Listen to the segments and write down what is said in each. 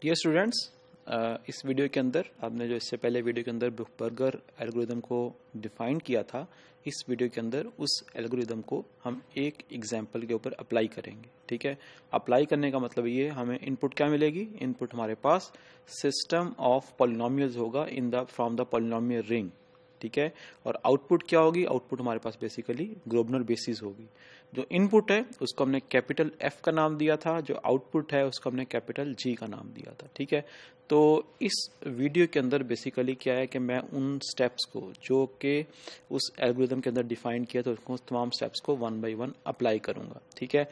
Dear students, इस video के अंदर आपने जो इससे पहले वीडियो के अंदर बर्गर एल्गोरिदम को डिफाइन किया था, इस वीडियो के अंदर उस एल्गोरिदम को हम एक एग्जांपल के ऊपर अप्लाई करेंगे। ठीक है, अप्लाई करने का मतलब ये हमें इनपुट क्या मिलेगी। इनपुट हमारे पास सिस्टम ऑफ पॉलिनोमियल्स होगा in the from the polynomial ring. ठीक है, और आउटपुट क्या होगी। आउटपुट हमारे पास बेसिकली ग्लोबनर बेसिस होगी। जो इनपुट है उसको हमने कैपिटल एफ का नाम दिया था, जो आउटपुट है उसको हमने कैपिटल जी का नाम दिया था। ठीक है, तो इस वीडियो के अंदर बेसिकली क्या है कि मैं उन स्टेप्स को जो कि उस एल्गोरिथम के अंदर डिफाइन किया, तो उसको तमाम स्टेप्स को वन बाय वन अप्लाई करूंगा। ठीक है,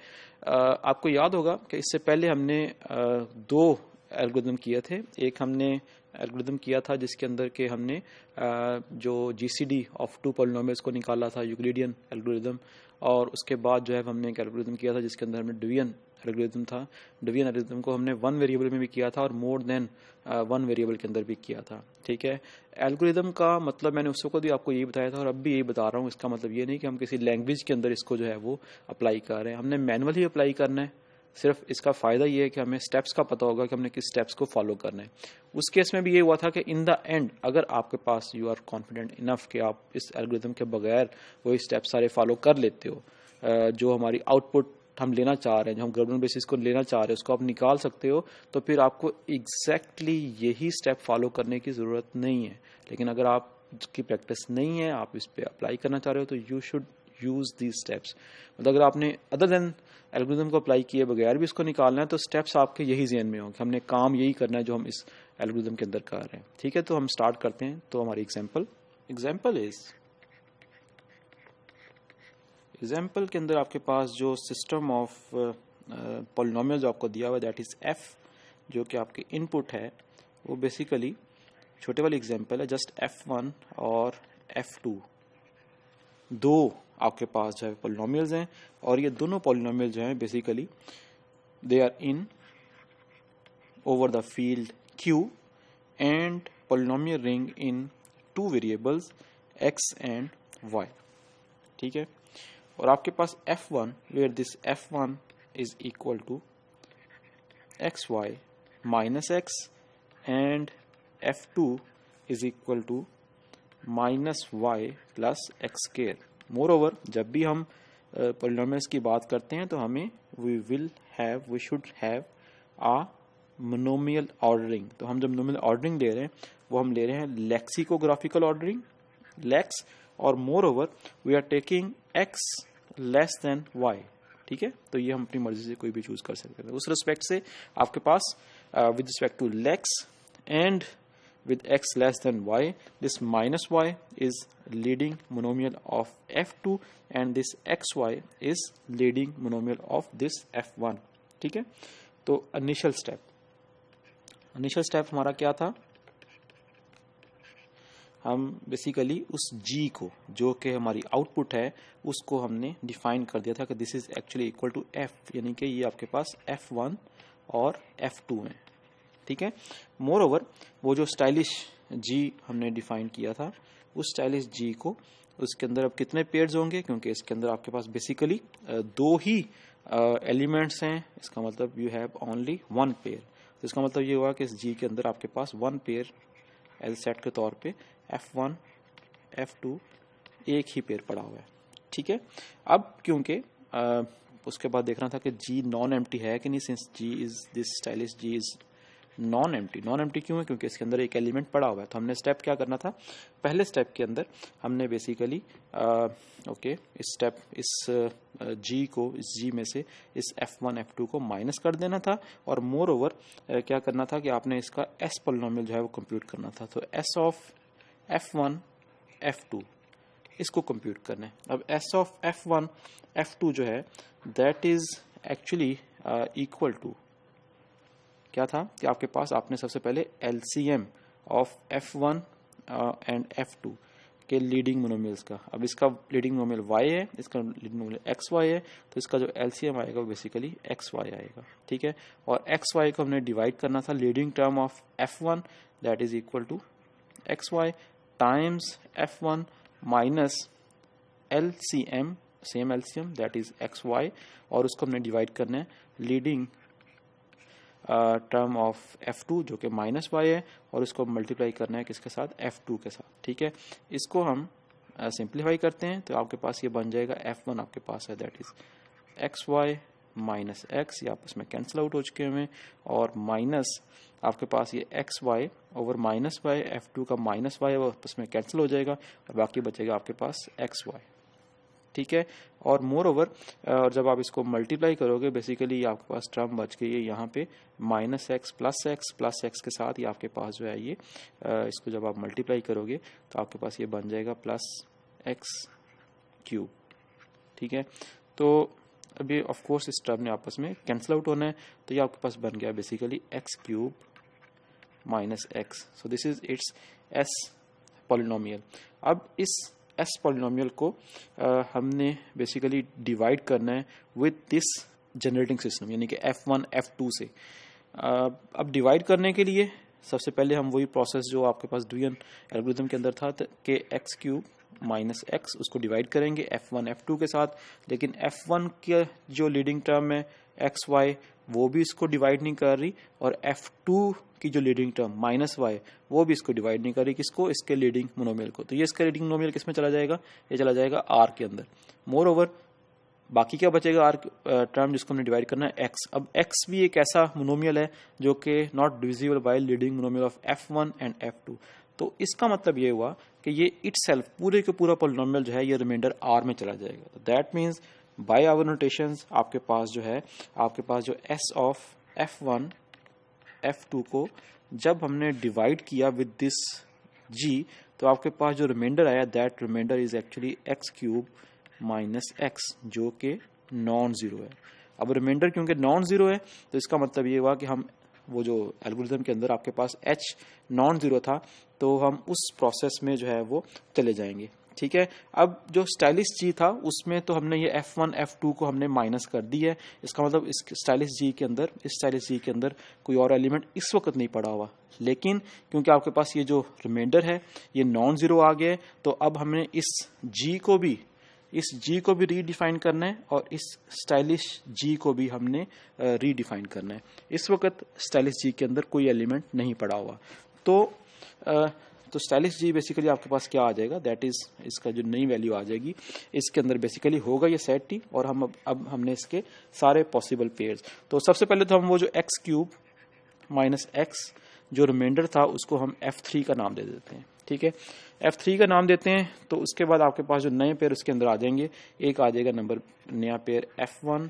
आपको याद होगा कि इससे पहले हमने दो एल्गोरिथम किए थे। एक हमने एल्गोरिथम किया था जिसके अंदर के हमने जो जीसीडी ऑफ टू पॉलिनोमियल्स को निकाला था, यूक्लिडियन एल्गोरिथम। और उसके बाद जो है हमने एक एल्गोरिथम किया था जिसके अंदर हमने डिवीजन एल्गोरिथम था। डिवीजन एल्गोरिथम को हमने वन वेरिएबल में भी किया था और मोर देन वन वेरिएबल के अंदर भी किया था। ठीक है, एल्गोरिथम का मतलब मैंने उस वक्त भी आपको यही बताया था और अब भी यही बता रहा हूँ। इसका मतलब ये नहीं कि हम किसी लैंग्वेज के अंदर इसको जो है वो अप्लाई कर रहे हैं, हमने मैनुअली अप्लाई करना है। सिर्फ इसका फायदा ये है कि हमें स्टेप्स का पता होगा कि हमने किस स्टेप्स को फॉलो करना है। उस केस में भी ये हुआ था कि इन द एंड अगर आपके पास यू आर कॉन्फिडेंट इनफ कि आप इस एल्गोरिथम के बगैर वही स्टेप सारे फॉलो कर लेते हो, जो हमारी आउटपुट हम लेना चाह रहे हैं, जो हम ग्लोबल बेसिस को लेना चाह रहे हैं, उसको आप निकाल सकते हो, तो फिर आपको एग्जैक्टली यही स्टेप फॉलो करने की ज़रूरत नहीं है। लेकिन अगर आपकी प्रैक्टिस नहीं है, आप इस पर अप्लाई करना चाह रहे हो, तो you should use these steps. मतलब अगर आपने अदर देन एल्गोरिथम को अप्लाई किए बगैर भी इसको निकालना है, तो स्टेप्स आपके यही ज़हन में होंगे, हमने काम यही करना है जो हम इस एल्गोरिथम के अंदर कर रहे हैं। ठीक है, तो हम स्टार्ट करते हैं। तो हमारी एग्जाम्पल के अंदर आपके पास जो सिस्टम ऑफ पॉलिनोमियल जो आपको दिया हुआ है दैट इज एफ, जो कि आपके इनपुट है, वो बेसिकली छोटे वाली एग्जाम्पल है, जस्ट f1 और f2 दो आपके पास जो है पॉलिनोमियल्स हैं। और ये दोनों पॉलिनोमियल जो हैं basically they are in over the field Q and polynomial ring in two variables x and y। ठीक है, और आपके पास f1 where this f1 is equal to xy minus x and f2 is equal to minus y plus x square. More over जब भी हम polynomials की बात करते हैं तो हमें we should have a monomial ordering. तो हम जब मोनोमियल ऑर्डरिंग ले रहे हैं वो हम ले रहे हैं लेक्सिकोग्राफिकल ऑर्डरिंग लेक्स, और more over we are taking x less than y। ठीक है, तो ये हम अपनी मर्जी से कोई भी चूज कर सकते हैं। उस रिस्पेक्ट से आपके पास with respect to lex and with x less than y, this minus y is leading monomial of f2 and this xy is leading monomial of this f1। ठीक है, तो इनिशियल स्टेप हमारा क्या था। हम बेसिकली उस g को जो कि हमारी आउटपुट है उसको हमने डिफाइन कर दिया था कि this is actually equal to f, यानी कि ये आपके पास f1 और f2 है। ठीक है, मोर ओवर वो जो स्टाइलिश जी हमने डिफाइन किया था, उस स्टाइलिश जी को उसके अंदर अब कितने पेयर्स होंगे, क्योंकि इसके अंदर आपके पास बेसिकली दो ही एलिमेंट्स हैं, इसका मतलब you have only one pair. तो इसका मतलब ये हुआ कि इस जी के अंदर आपके पास वन पेयर एल सेट के तौर पे f1 f2 एक ही पेयर पड़ा हुआ है। ठीक है, अब क्योंकि उसके बाद देखना था कि जी नॉन एम्प्टी है कि नहीं, since G is this stylish G is non empty क्यों है, क्योंकि इसके अंदर एक एलिमेंट पड़ा हुआ है। तो हमने स्टेप क्या करना था, पहले स्टेप के अंदर हमने बेसिकली इस जी को, इस जी में से इस f1 f2 को माइनस कर देना था, और मोर ओवर क्या करना था कि आपने इसका s पॉलिनोमियल जो है वो कंप्यूट करना था। तो s ऑफ f1 f2 इसको कंप्यूट करना है। अब s ऑफ f1 f2 जो है that is actually equal to क्या था कि आपके पास आपने सबसे पहले LCM of f1 and f2 के लीडिंग मोनोमियल्स का, अब इसका लीडिंग मोनोमियल y है, इसका लीडिंग मोनोमियल xy है, तो इसका जो LCM आएगा वो बेसिकली xy आएगा। ठीक है, और xy को हमने डिवाइड करना था leading term of f1 that is equal to xy times f1 minus LCM same LCM that is xy, और उसको हमने डिवाइड करना है लीडिंग टर्म ऑफ F2 जो कि माइनस वाई है, और इसको मल्टीप्लाई करना है किसके साथ, F2 के साथ। ठीक है, इसको हम सिंप्लीफाई करते हैं तो आपके पास ये बन जाएगा F1 आपके पास है, that is x y minus x, ये आपस में कैंसिल आउट हो चुके हैं, और माइनस आपके पास ये x y over minus y, F2 का माइनस वाई वो आपस में कैंसिल हो जाएगा, और बाकी बचेगा आपके पास एक्स वाई। ठीक है, और मोर ओवर जब आप इसको मल्टीप्लाई करोगे बेसिकली आपके पास टर्म बच गई है यहाँ पे माइनस एक्स प्लस एक्स के साथ, ये आपके पास जो है ये इसको जब आप मल्टीप्लाई करोगे तो आपके पास ये बन जाएगा प्लस एक्स क्यूब। ठीक है, तो अभी ऑफ कोर्स इस टर्म ने आपस में कैंसिल आउट होना है, तो ये आपके पास बन गया basically x cube minus x. So this is it's S polynomial. अब इस एस पॉलिनोमियल को हमने बेसिकली डिवाइड करना है विद दिस जनरेटिंग सिस्टम, यानी कि F1 F2 से। अब डिवाइड करने के लिए सबसे पहले हम वही प्रोसेस जो आपके पास डुयन एल्गोरिथम के अंदर था कि एक्स क्यूब माइनस एक्स, उसको डिवाइड करेंगे F1 F2 के साथ, लेकिन F1 के जो लीडिंग टर्म है एक्स वाई वो भी इसको डिवाइड नहीं कर रही, और F2 की जो लीडिंग टर्म माइनस वाई वो भी इसको डिवाइड नहीं कर रही, किसको, इसके लीडिंग मोनोमियल को। तो ये इसका लीडिंग मोनोमियल किस में चला जाएगा, ये चला जाएगा आर के अंदर। मोर ओवर बाकी क्या बचेगा, आर टर्म जिसको हमने डिवाइड करना है एक्स। अब एक्स भी एक ऐसा मोनोमियल है जो कि not divisible by leading monomial of F1 and F2। तो इसका मतलब ये हुआ कि ये इटसेल्फ पूरे के पूरा पॉलिनोमियल जो है ये रिमाइंडर आर में चला जाएगा। तो that means by our notations आपके पास जो है, आपके पास जो एस ऑफ F1 F2 को जब हमने डिवाइड किया विद दिस जी, तो आपके पास जो रिमाइंडर आया that remainder is actually x cube minus x, जो कि नॉन जीरो है। अब रिमाइंडर क्योंकि नॉन जीरो है तो इसका मतलब ये हुआ कि हम वो जो एल्गोरिथम के अंदर आपके पास h नॉन जीरो था तो हम उस प्रोसेस में जो है वो चले जाएंगे। ठीक है, अब जो स्टाइलिश जी था उसमें तो हमने ये F1 F2 को हमने माइनस कर दी है, इसका मतलब इस स्टाइलिश जी के अंदर, इस स्टाइलिश जी के अंदर कोई और एलिमेंट इस वक्त नहीं पड़ा हुआ, लेकिन क्योंकि आपके पास ये जो रिमाइंडर है ये नॉन जीरो आ गया है, तो अब हमने इस जी को भी रीडिफाइन करना है, और इस स्टाइलिश जी को भी हमने रीडिफाइन करना है। इस वक्त स्टाइलिश जी के अंदर कोई एलिमेंट नहीं पड़ा हुआ, तो स्टाइलिश जी बेसिकली आपके पास क्या आ जाएगा, दैट इज इसका जो नई वैल्यू आ जाएगी इसके अंदर बेसिकली होगा ये सेट टी, और हम अब हमने इसके सारे पॉसिबल पेयर्स। तो सबसे पहले तो हम वो जो एक्स क्यूब माइनस एक्स जो रिमाइंडर था उसको हम F3 का नाम दे देते हैं। ठीक है, F3 का नाम देते हैं, तो उसके बाद आपके पास जो नए पेयर उसके अंदर आ जाएंगे, एक आ जाएगा नंबर नया पेयर F1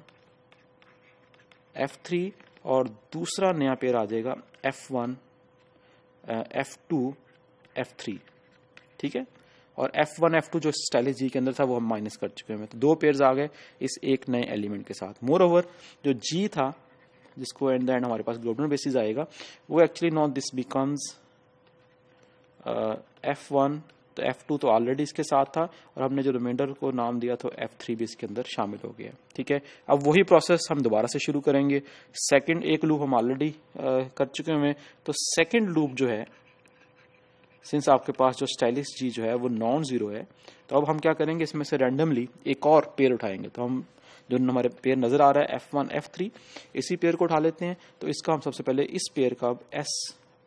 F3, और दूसरा नया पेयर आ जाएगा F1 F2 F3। ठीक है, और F1 F2 जो स्टाइलिश जी के अंदर था वो हम माइनस कर चुके हैं, तो दो पेयर्स आ गए इस एक नए एलिमेंट के साथ। मोर ओवर जो जी था जिसको एट द एंड हमारे पास ग्लोबल बेसिस आएगा वो actually not this becomes F1, तो F2 तो ऑलरेडी इसके साथ था, और हमने जो रिमाइंडर को नाम दिया तो F3 भी इसके अंदर शामिल हो गया। ठीक है, अब वही प्रोसेस हम दोबारा से शुरू करेंगे। सेकंड एक लूप हम ऑलरेडी कर चुके हैं, तो सेकंड लूप जो है सिंस आपके पास जो स्टाइलिश जी जो है वो नॉन जीरो है, तो अब हम क्या करेंगे, इसमें से रैंडमली एक और पेयर उठाएंगे। तो हम जो हमारे पेयर नजर आ रहा है F1 F3, इसी पेयर को उठा लेते हैं। तो इसका हम सबसे पहले इस पेयर का एस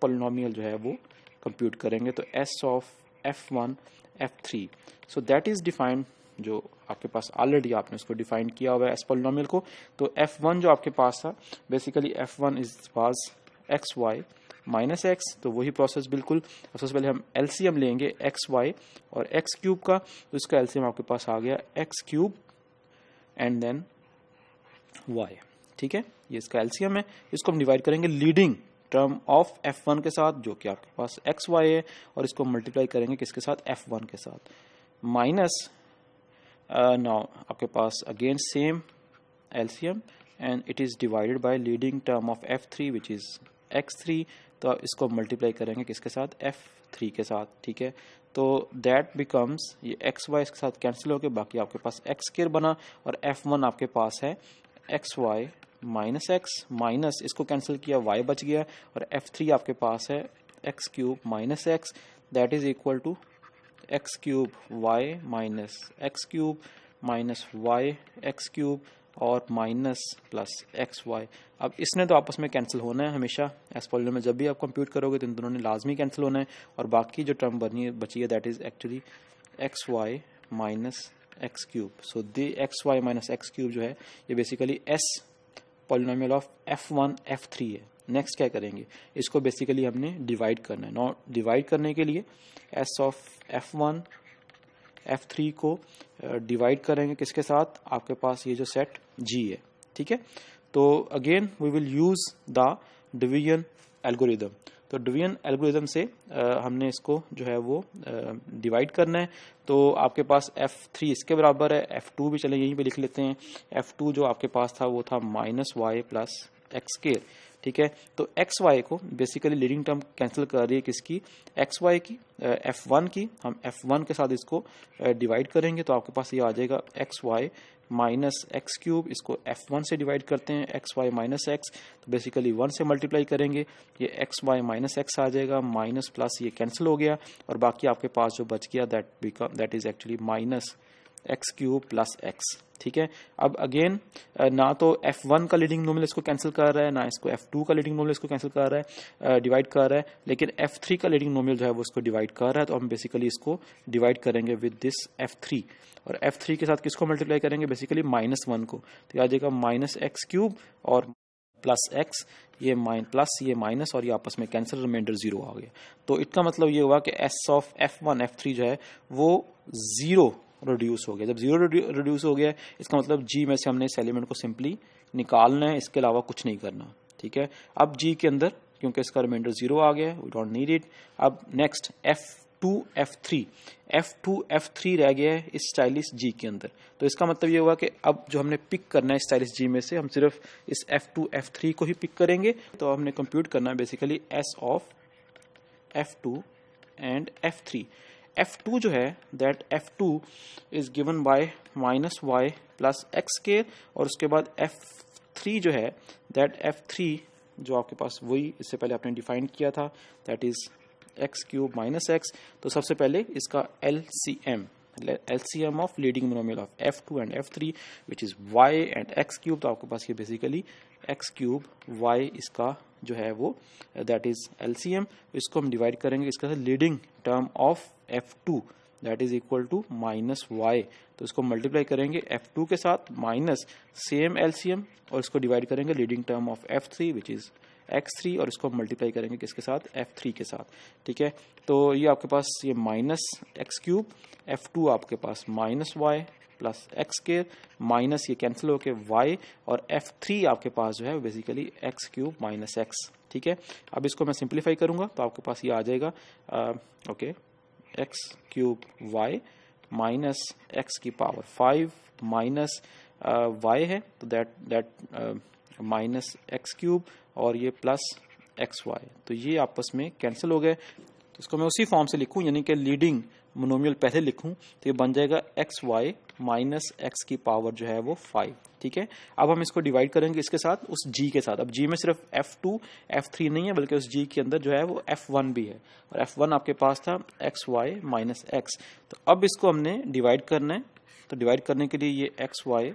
पॉलिनोमियल जो है वो कंप्यूट करेंगे, तो S of F1 F3, so that is defined, जो आपके पास ऑलरेडी आपने उसको डिफाइन किया हुआ है एस पॉलिनोमियल को। तो F1 जो आपके पास था basically F1 is was x y minus x, तो वही प्रोसेस बिल्कुल। सबसे पहले हम एलसीएम लेंगे एक्स वाई और एक्स क्यूब का, तो इसका एलसीएम आपके पास आ गया x cube and then y. ठीक है, ये इसका एलसीएम है, इसको हम डिवाइड करेंगे लीडिंग टर्म ऑफ F1 के साथ जो कि आपके पास एक्स वाई है, और इसको मल्टीप्लाई करेंगे किसके साथ, F1 के साथ, माइनस नाउ आपके पास again same LCM and it is divided by leading term of F3 which is x3, तो इसको मल्टीप्लाई करेंगे किसके साथ, F3 के साथ। ठीक है, तो दैट बिकम्स ये एक्स वाई इसके साथ कैंसिल हो गया, बाकी आपके पास एक्स स्क्वायर बना, और F1 आपके पास है x y minus x, minus इसको कैंसिल किया y बच गया, और F3 आपके पास है x cube minus x, that is equal to x cube y minus x cube minus y x cube, और माइनस प्लस एक्स वाई। अब इसने तो आपस में कैंसिल होना है हमेशा, एस पॉलिनोमियल में जब भी आप कंप्यूट करोगे तो इन दोनों ने लाजमी कैंसिल होना है, और बाकी जो टर्म बची है that is actually x y minus x cube. So the x y minus x cube जो है ये basically S polynomial of F1 F3 है। नेक्स्ट क्या करेंगे, इसको बेसिकली हमने डिवाइड करना है। नॉ डिवाइड करने के लिए S ऑफ F1 F3 को डिवाइड करेंगे किसके साथ, आपके पास ये जो सेट G है, ठीक है। तो again we will use the division algorithm. तो डिवीजन एल्गोरिदम से हमने इसको जो है वो डिवाइड करना है। तो आपके पास F3 इसके बराबर है, F2 भी चले यहीं पे लिख लेते हैं। F2 जो आपके पास था वो था minus y plus x square, ठीक है। तो एक्स वाई को बेसिकली लीडिंग टर्म कैंसिल कर रही है किसकी, एक्स वाई की, F1 की। हम F1 के साथ इसको डिवाइड करेंगे तो आपके पास ये आ जाएगा x y minus x cube. इसको F1 से डिवाइड करते हैं, एक्स वाई माइनस एक्स, तो बेसिकली 1 से मल्टीप्लाई करेंगे, ये एक्स वाई माइनस एक्स आ जाएगा, माइनस प्लस ये कैंसिल हो गया, और बाकी आपके पास जो बच गया that is actually minus x cube plus x, ठीक है। अब अगेन ना तो F1 का लीडिंग नोमिनल इसको कैंसिल कर रहा है, ना इसको F2 का लीडिंग नोमिनल इसको कैंसिल कर रहा है, डिवाइड कर रहा है, लेकिन F3 का लीडिंग नोमिनल जो है वो इसको डिवाइड कर रहा है। तो हम बेसिकली इसको डिवाइड करेंगे विद दिस F3, और F3 के साथ किसको मल्टीप्लाई करेंगे, बेसिकली -1 को। तो आ जाएगा माइनस एक्स क्यूब और प्लस एक्स, ये प्लस ये माइनस, और ये आपस में कैंसिल, रिमाइंडर 0 आ गया। तो इसका मतलब ये हुआ कि एस ऑफ F1 F3 जो है वो 0 रिड्यूस हो गया। जब 0 रिड्यूस हो गया इसका मतलब जी में से हमने इस एलिमेंट को सिंपली निकालना है, इसके अलावा कुछ नहीं करना, ठीक है। अब जी के अंदर क्योंकि इसका रिमाइंडर 0 आ गया है, वी डोंट नीड इट। अब नेक्स्ट F2 F3 रह गया है इस स्टाइलिश जी के अंदर। तो इसका मतलब ये हुआ कि अब जो हमने पिक करना है स्टाइलिश जी में से, हम सिर्फ इस F2 F3 को ही पिक करेंगे। तो हमने कंप्यूट करना है basically S of F2 and F3। F2 जो है that F2 is given by minus y plus x square, और उसके बाद F3 जो है दैट F3 जो आपके पास वही इससे पहले आपने डिफाइन किया था, that is x cube minus x. तो सबसे पहले इसका LCM of leading monomial of F2 and F3 which is y and x cube. तो आपके पास ये बेसिकली एक्स क्यूब y इसका जो है वो दैट इज LCM। इसको हम डिवाइड करेंगे इसका leading term of F2 that is equal to minus y. तो इसको मल्टीप्लाई करेंगे F2 के साथ माइनस सेम LCM, और इसको डिवाइड करेंगे leading term of F3 which is x3, और इसको मल्टीप्लाई करेंगे किसके साथ, F3 के साथ, ठीक है। तो ये आपके पास ये माइनस एक्स क्यूब, F2 आपके पास minus y plus x square, minus ये कैंसिल होके y, और F3 आपके पास जो है basically x cube minus x, ठीक है। अब इसको मैं सिंप्लीफाई करूंगा तो आपके पास ये आ जाएगा okay x cube y minus x की पावर 5 माइनस y है, तो दैट माइनस एक्स क्यूब और ये प्लस एक्स वाई, तो ये आपस में कैंसिल हो गए। तो इसको मैं उसी फॉर्म से लिखूं, यानी कि लीडिंग मोनोमियल पहले लिखूं, तो ये बन जाएगा एक्स वाई माइनस एक्स की पावर जो है वो 5, ठीक है। अब हम इसको डिवाइड करेंगे इसके साथ, उस जी के साथ। अब जी में सिर्फ F2 F3 नहीं है, बल्कि उस जी के अंदर जो है वो F1 भी है, और F1 आपके पास था एक्स वाई माइनस एक्स। तो अब इसको हमने डिवाइड करना है, तो डिवाइड करने के लिए ये एक्स वाई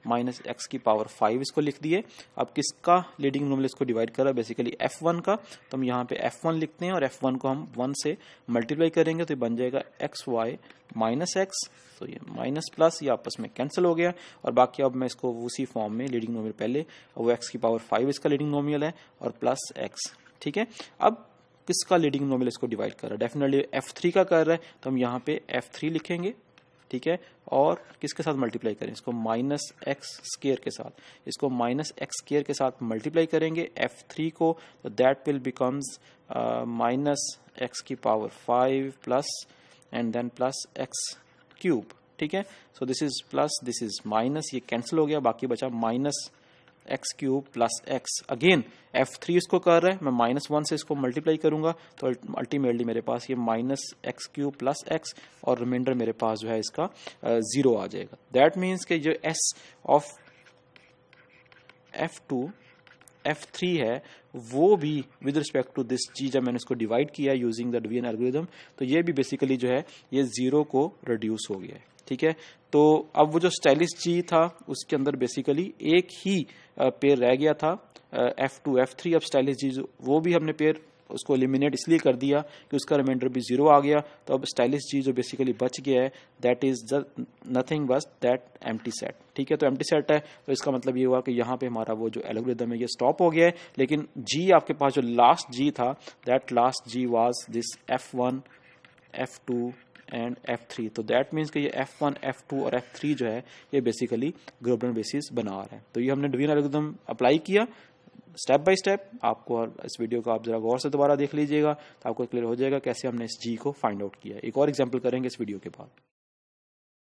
माइनस एक्स की पावर 5 इसको लिख दिए। अब किसका लीडिंग मोनोमियल इसको डिवाइड कर रहा है, बेसिकली F1 का। तो हम यहाँ पे F1 लिखते हैं, और F1 को हम 1 से मल्टीप्लाई करेंगे, तो ये बन जाएगा एक्स वाई माइनस एक्स। तो ये माइनस प्लस ये आपस में कैंसिल हो गया, और बाकी अब मैं इसको उसी फॉर्म में लीडिंग मोनोमियल पहले वो एक्स की पावर 5 इसका लीडिंग मोनोमियल है, और प्लस एक्स, ठीक है। अब किसका लीडिंग मोनोमियल इसको डिवाइड कर रहा है, डेफिनेटली F3 का कर रहा है, तो हम यहाँ पे F3 लिखेंगे, ठीक है। और किसके साथ मल्टीप्लाई करें, इसको माइनस एक्स स्क्वायर के साथ, इसको माइनस एक्स स्क्वायर के साथ मल्टीप्लाई करेंगे F3 को, तो that will becomes minus x की power 5 plus and then plus x cube, ठीक है। So this is plus this is minus, ये कैंसिल हो गया, बाकी बचा minus x cube plus x. Again F3 इसको कर रहा है, मैं -1 से इसको मल्टीप्लाई करूंगा, तो अल्टीमेटली मेरे पास ये minus x cube plus x, और रिमाइंडर मेरे पास जो है इसका 0 आ जाएगा। दैट मीन्स कि जो S ऑफ F2 F3 है वो भी विद रिस्पेक्ट टू दिस जी, जब मैंने इसको डिवाइड किया यूजिंग द डिवीजन एल्गोरिथम, तो ये भी बेसिकली जो है ये 0 को रिड्यूस हो गया है, ठीक है। तो अब वो जो स्टाइलिश जी था उसके अंदर बेसिकली एक ही पेयर रह गया था, F2 F3। अब स्टाइलिश जी वो भी हमने पेयर उसको एलिमिनेट इसलिए कर दिया कि उसका रिमाइंडर भी 0 आ गया। तो अब स्टाइलिश जी जो बेसिकली बच गया है दैट इज नथिंग बस दैट एम्प्टी सेट, ठीक है। तो एम्प्टी सेट है तो इसका मतलब ये हुआ कि यहाँ पे हमारा वो जो एल्गोरिदम है ये स्टॉप हो गया है, लेकिन जी आपके पास जो लास्ट जी था that last G was this F1 F2 and F3। तो दैट मीन्स कि ये F1 F2 और F3 जो है ये बेसिकली ग्लोबल बेसिस बना रहा है। तो ये हमने डिवीजन एल्गोरिदम अप्लाई किया स्टेप बाय स्टेप। आपको और इस वीडियो को आप जरा गौर से दोबारा देख लीजिएगा तो आपको क्लियर हो जाएगा कैसे हमने इस जी को फाइंड आउट किया। एक और एग्जांपल करेंगे इस वीडियो के बाद।